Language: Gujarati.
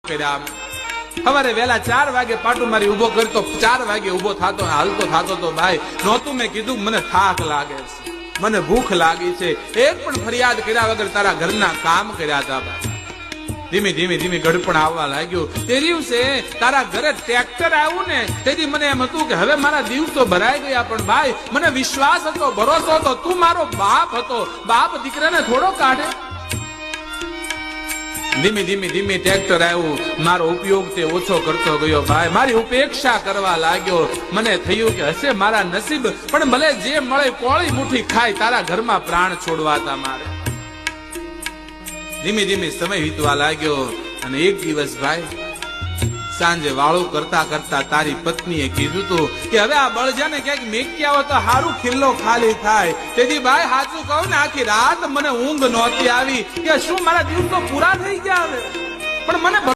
કર્યા. સવારે વેલા 4 વાગે પાટું મારી ઉભો કરતો, 4 વાગે ઉભો થતો, હાલતો થતો તો ભાઈ નહોતું મેં કીધું મને થાક લાગે છે, મને ભૂખ લાગી છે, એક પણ ફરિયાદ કર્યા વગર તારા ઘરના કામ કર્યા હતા ભાઈ. ધીમે ધીમે ધીમે ગડપણ આવવા લાગ્યું. તે દિવસે તારા ઘરે ટ્રેક્ટર આવ્યું ને તેથી મને એમ હતું કે હવે મારા દિવસો ભરાઈ ગયા, પણ ભાઈ મને વિશ્વાસ હતો, ભરોસો હતો, તું મારો બાપ હતો, બાપ દીકરાને થોડો કાઢે. ધીમે ધીમે ધીમે ટ્રેક્ટર આવ્યું, મારો ઉપયોગ તે ઓછો કરતો ગયો ભાઈ, મારી ઉપેક્ષા કરવા લાગ્યો. મને થયું કે હશે મારા નસીબ, પણ ભલે જે મળે કોળી મુઠ્ઠી ખાય, તારા ઘરમાં પ્રાણ છોડવા હતા મારે. ધીમે ધીમે સમય વીતવા લાગ્યો અને એક દિવસ ભાઈ સાંજે વાળું કરતા કરતા તારી પત્નીએ કીધું તું કે હવે આ બળજાને ક્યાંક મેક્યા હોય તો હારું ખિલ્લો ખાલી થાય. તેથી ભાઈ સાચું કહું ને આખી રાત મને ઊંઘ નહોતી આવી કે શું મારા દિવસો પૂરા થઈ ગયા હવે, પણ મને